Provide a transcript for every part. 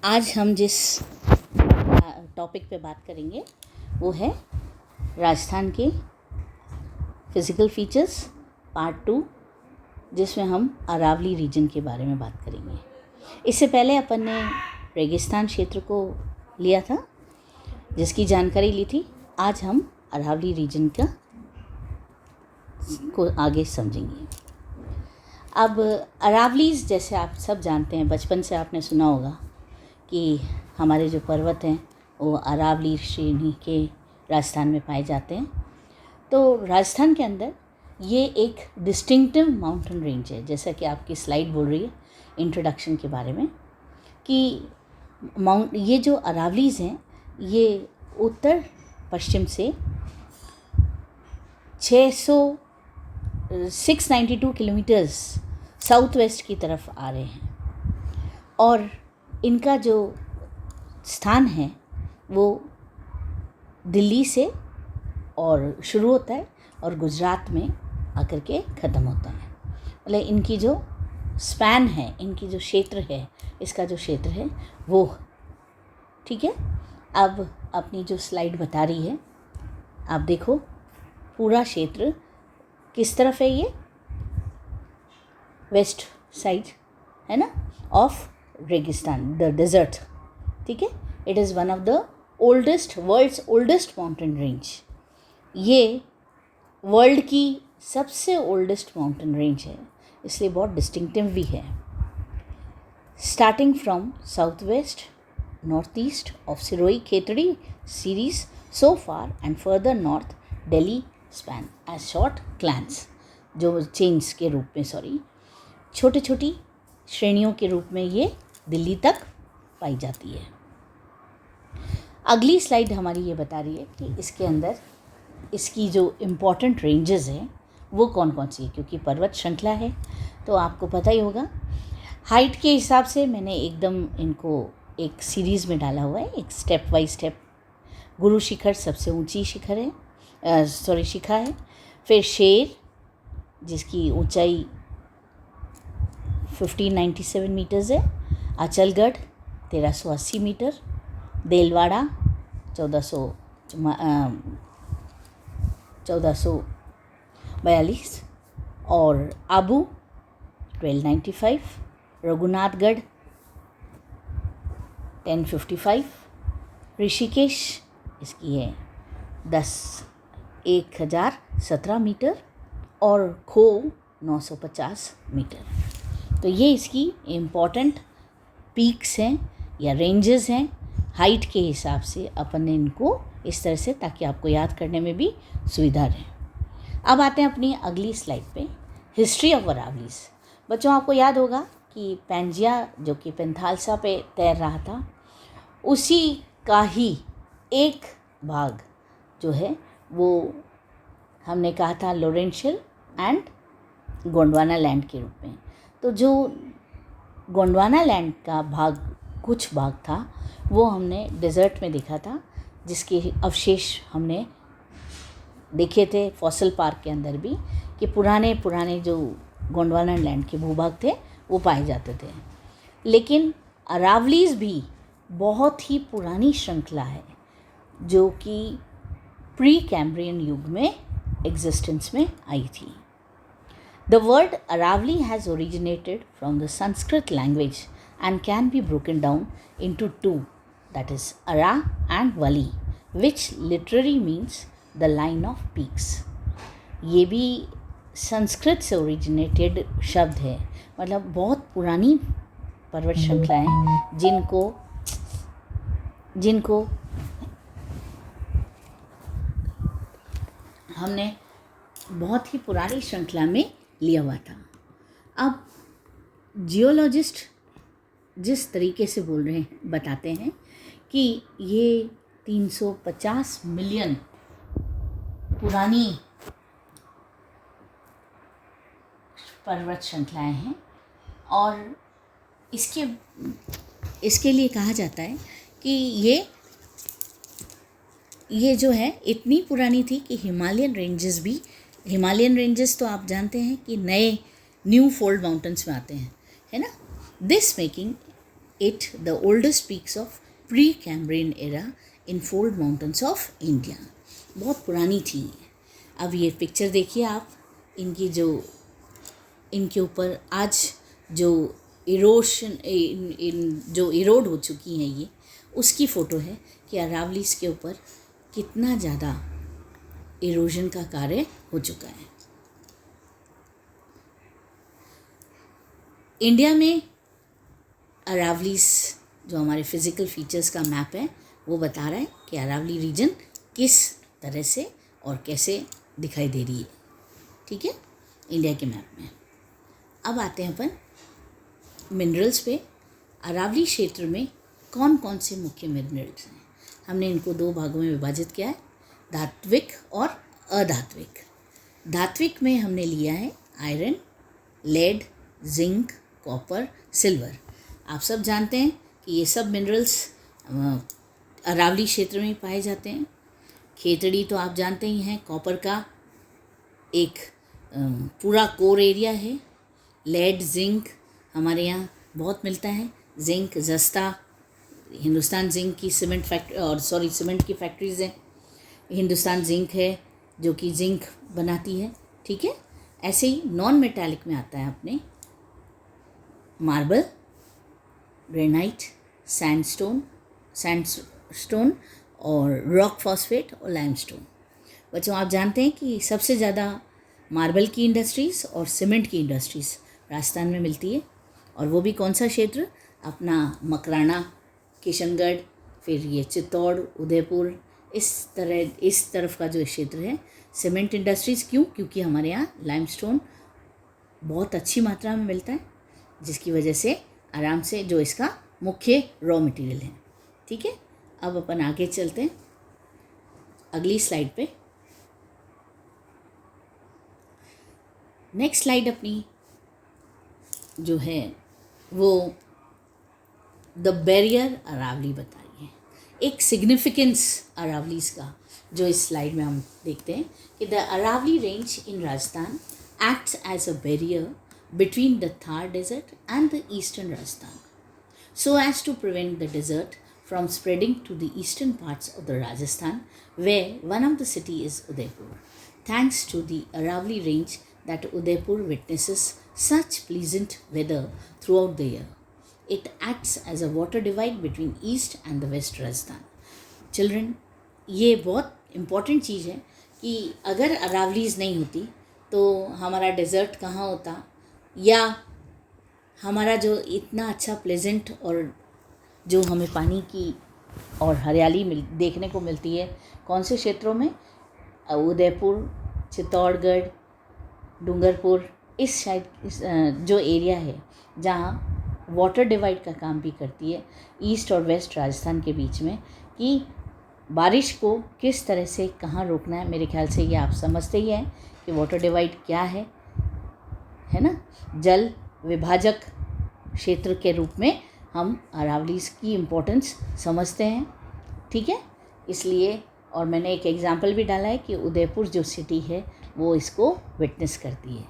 आज हम जिस टॉपिक पे बात करेंगे वो है राजस्थान के फिज़िकल फीचर्स पार्ट 2, जिसमें हम अरावली रीजन के बारे में बात करेंगे। इससे पहले अपन ने रेगिस्तान क्षेत्र को लिया था, जिसकी जानकारी ली थी। आज हम अरावली रीजन को आगे समझेंगे। अब अरावलीज, जैसे आप सब जानते हैं, बचपन से आपने सुना होगा कि हमारे जो पर्वत हैं वो अरावली श्रेणी के राजस्थान में पाए जाते हैं। तो राजस्थान के अंदर ये एक डिस्टिंक्टिव माउंटेन रेंज है, जैसा कि आपकी स्लाइड बोल रही है इंट्रोडक्शन के बारे में, कि ये जो अरावलीज हैं ये उत्तर पश्चिम से 692 किलोमीटर्स साउथ वेस्ट की तरफ आ रहे हैं, और इनका जो स्थान है वो दिल्ली से और शुरू होता है और गुजरात में आकर के ख़त्म होता है। मतलब इनकी जो स्पैन है, इनकी जो क्षेत्र है, इसका जो क्षेत्र है वो, ठीक है। अब अपनी जो स्लाइड बता रही है, आप देखो पूरा क्षेत्र किस तरफ है, ये वेस्ट साइड है ना, ऑफ रेगिस्तान, द डेजर्ट, ठीक है। It is one of the world's oldest mountain range. ये वर्ल्ड की सबसे ओल्डेस्ट माउंटेन रेंज है, इसलिए बहुत डिस्टिंक्टिव भी है। Starting from south west north east of Sirohi Khetri series so far and further north Delhi span as short clans, जो chains के रूप में, छोटी छोटी श्रेणियों के रूप में ये दिल्ली तक पाई जाती है। अगली स्लाइड हमारी ये बता रही है कि इसके अंदर इसकी जो इम्पॉर्टेंट रेंजेस हैं वो कौन कौन सी है, क्योंकि पर्वत श्रृंखला है तो आपको पता ही होगा। हाइट के हिसाब से मैंने एकदम इनको एक सीरीज़ में डाला हुआ है, एक step by step. Guru Shikhar सबसे ऊंची शिखा है। फिर शेर, जिसकी ऊंचाई 1597 मीटर्स है। अचलगढ़ 1380 मीटर। देलवाड़ा 1442 और आबू 1295। रघुनाथगढ़ 1055। ऋषिकेश इसकी है 1017 मीटर और खो 950 मीटर। तो ये इसकी इम्पॉर्टेंट पीक्स हैं या रेंजेस हैं हाइट के हिसाब से। अपन ने इनको इस तरह से, ताकि आपको याद करने में भी सुविधा रहे। अब आते हैं अपनी अगली स्लाइड पे, हिस्ट्री ऑफ अरावलीज। बच्चों, आपको याद होगा कि पैंजिया, जो कि पेंथालसा पे तैर रहा था, उसी का ही एक भाग जो है वो हमने कहा था लोरेंशियल एंड गोंडवाना लैंड के रूप में। तो जो गोंडवाना लैंड का कुछ भाग था वो हमने डेजर्ट में देखा था, जिसके अवशेष हमने देखे थे फॉसिल पार्क के अंदर भी, कि पुराने जो गोंडवाना लैंड के भूभाग थे वो पाए जाते थे। लेकिन अरावलीज भी बहुत ही पुरानी श्रृंखला है, जो कि प्री कैम्ब्रियन युग में एग्जिस्टेंस में आई थी। The word Aravali has originated from the Sanskrit language and can be broken down into two, that is Ara and Vali, which literally means the line of peaks. ये भी संस्कृत से originated शब्द है, मतलब बहुत पुरानी पर्वत श्रृंखलाएं जिनको हमने बहुत ही पुरानी श्रृंखला में लिया हुआ था। अब जियोलॉजिस्ट जिस तरीके से बोल रहे हैं, बताते हैं कि ये 350 मिलियन पुरानी पर्वत श्रृंखलाएं हैं, और इसके लिए कहा जाता है कि ये जो है इतनी पुरानी थी कि हिमालयन रेंजेस तो आप जानते हैं कि न्यू फोल्ड माउंटेन्स में आते हैं, है ना। This making it the oldest peaks of pre-Cambrian era in fold mountains of India. बहुत पुरानी थी। अब ये पिक्चर देखिए आप, इनकी जो इनके ऊपर आज जो इरोशन इन जो इरोड हो चुकी हैं ये, उसकी फ़ोटो है कि अरावलीज के ऊपर कितना ज़्यादा इरोजन का कार्य हो चुका है। इंडिया में अरावलीज जो हमारे फिज़िकल फीचर्स का मैप है वो बता रहा है कि अरावली रीजन किस तरह से और कैसे दिखाई दे रही है। ठीक है, इंडिया के मैप में। अब आते हैं अपन मिनरल्स पे। अरावली क्षेत्र में कौन कौन से मुख्य मिनरल्स हैं? हमने इनको दो भागों में विभाजित किया है, धात्विक और अधात्विक। धात्विक में हमने लिया है iron, lead, zinc, copper, silver. आप सब जानते हैं कि ये सब मिनरल्स अरावली क्षेत्र में पाए जाते हैं। खेतड़ी तो आप जानते ही हैं, कॉपर का एक पूरा कोर एरिया है। लेड, जिंक हमारे यहाँ बहुत मिलता है। जिंक, जस्ता, हिंदुस्तान जिंक की सीमेंट की फैक्ट्रीज़ हैं। हिंदुस्तान जिंक है जो कि जिंक बनाती है। ठीक है, ऐसे ही नॉन मेटालिक में आता है अपने मार्बल, ग्रेनाइट, सैंडस्टोन और रॉक फॉस्फेट और लाइमस्टोन। बच्चों आप जानते हैं कि सबसे ज़्यादा मार्बल की इंडस्ट्रीज़ और सीमेंट की इंडस्ट्रीज़ राजस्थान में मिलती है। और वो भी कौन सा क्षेत्र? अपना मकराना, किशनगढ़, फिर ये चित्तौड़, उदयपुर, इस तरफ का जो क्षेत्र है सीमेंट इंडस्ट्रीज़। क्यों? क्योंकि हमारे यहाँ लाइमस्टोन बहुत अच्छी मात्रा में मिलता है, जिसकी वजह से आराम से जो इसका मुख्य रॉ मटेरियल है। ठीक है, अब अपन आगे चलते हैं अगली स्लाइड पे। नेक्स्ट स्लाइड अपनी जो है वो द बैरियर अरावली बताइए। एक सिग्निफिकेंस अरावलीज का जो इस स्लाइड में हम देखते हैं कि the Aravalli range in Rajasthan acts as a barrier between the Thar desert and the eastern Rajasthan, so as to prevent the desert from spreading to the eastern parts of the Rajasthan, where one of the city is Udaipur. Thanks to the Aravali range that Udaipur witnesses such pleasant weather throughout the year. It acts as a water divide between east and the west Rajasthan. Children, ये बहुत important चीज़ है कि अगर अरावलीज नहीं होती तो हमारा desert कहाँ होता, या हमारा जो इतना अच्छा प्लेजेंट और जो हमें पानी की और हरियाली देखने को मिलती है कौन से क्षेत्रों में? उदयपुर, चित्तौड़गढ़, डूंगरपुर, इस साइड जो एरिया है जहाँ वाटर डिवाइड का काम भी करती है ईस्ट और वेस्ट राजस्थान के बीच में, कि बारिश को किस तरह से कहाँ रोकना है। मेरे ख्याल से ये आप समझते ही हैं कि वाटर डिवाइड क्या है ना? जल विभाजक क्षेत्र के रूप में हम अरावलीज की इम्पोर्टेंस समझते हैं। ठीक है, इसलिए और मैंने एक एग्जांपल भी डाला है कि उदयपुर जो सिटी है वो इसको विटनेस करती है।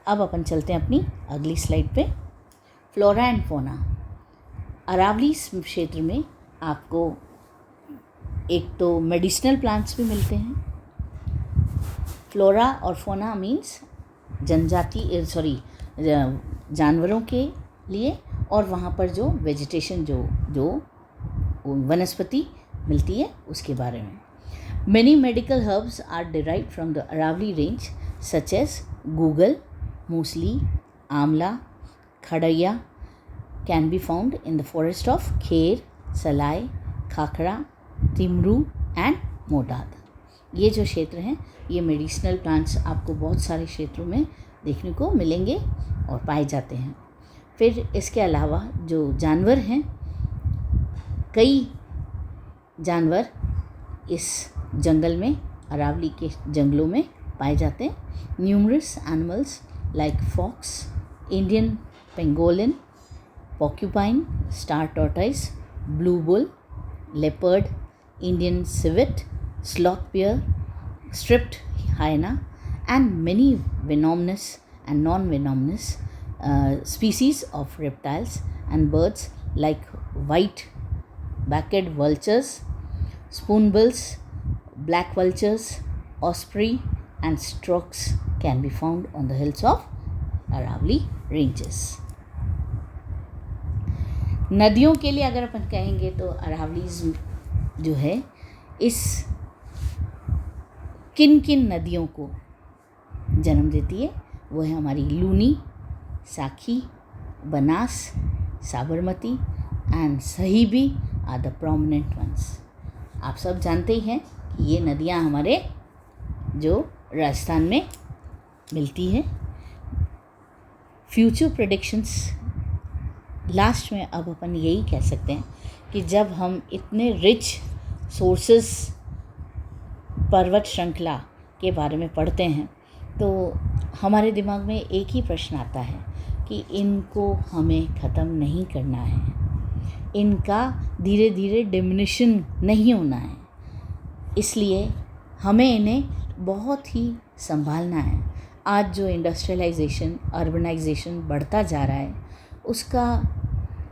अब अपन चलते हैं अपनी अगली स्लाइड पे। Flora and fauna. अरावली क्षेत्र में आपको एक तो मेडिसिनल प्लांट्स भी मिलते हैं। फ्लोरा और फोना मीन्स जानवरों के लिए, और वहाँ पर जो वेजिटेशन जो वनस्पति मिलती है उसके बारे में। Many medical herbs are derived from the Aravali range such as Google, Musli, Amla, Khadaiya can be found in the forest of Kher, Salai, Khakra, Timru and Modad. ये जो क्षेत्र हैं ये मेडिसिनल प्लांट्स आपको बहुत सारे क्षेत्रों में देखने को मिलेंगे और पाए जाते हैं। फिर इसके अलावा जो जानवर हैं, कई जानवर इस जंगल में, अरावली के जंगलों में पाए जाते हैं। Numerous animals like fox, Indian pangolin, porcupine, star tortoise, blue bull, leopard, Indian civet, sloth bear, striped hyena, and many venomous and non-venomous species of reptiles and birds like white backed vultures, spoonbills, black vultures, osprey and storks can be found on the hills of Aravalli ranges. नदियों के लिए अगर अपन कहेंगे तो अरावलीज जो है इस किन किन नदियों को जन्म देती है, वो है हमारी Luni, Sakhi, Banas, Sabarmati and Sahibi are the prominent ones. आप सब जानते ही हैं कि ये नदियाँ हमारे जो राजस्थान में मिलती है. फ्यूचर प्रेडिक्शंस लास्ट में अब अपन यही कह सकते हैं कि जब हम इतने रिच सोर्सेस पर्वत श्रृंखला के बारे में पढ़ते हैं तो हमारे दिमाग में एक ही प्रश्न आता है कि इनको हमें ख़त्म नहीं करना है, इनका धीरे धीरे डिमिनिशन नहीं होना है, इसलिए हमें इन्हें बहुत ही संभालना है. आज जो इंडस्ट्रियलाइजेशन, अर्बनाइजेशन बढ़ता जा रहा है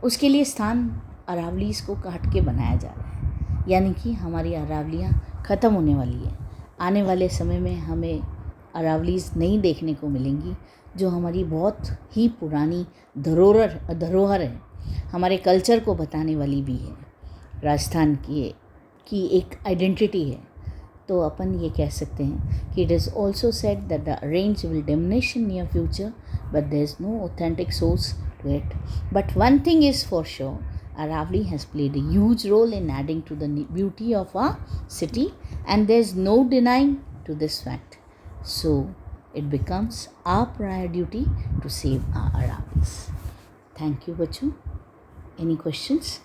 उसके लिए स्थान अरावलीज को काट के बनाया जा रहा है, यानी कि हमारी अरावलियाँ ख़त्म होने वाली है. आने वाले समय में हमें अरावलीज नहीं देखने को मिलेंगी, जो हमारी बहुत ही पुरानी धरोहर है, हमारे कल्चर को बताने वाली भी है, राजस्थान की एक आइडेंटिटी है. तो अपन ये कह सकते हैं कि it is also said that the range will diminish in near future but there is no authentic source to it. But one thing is for sure, Aravalli has played a huge role in adding to the beauty of our city, and there is no denying to this fact. So it becomes our prior duty to save our Aravallis. Thank you, Bachu. Any questions?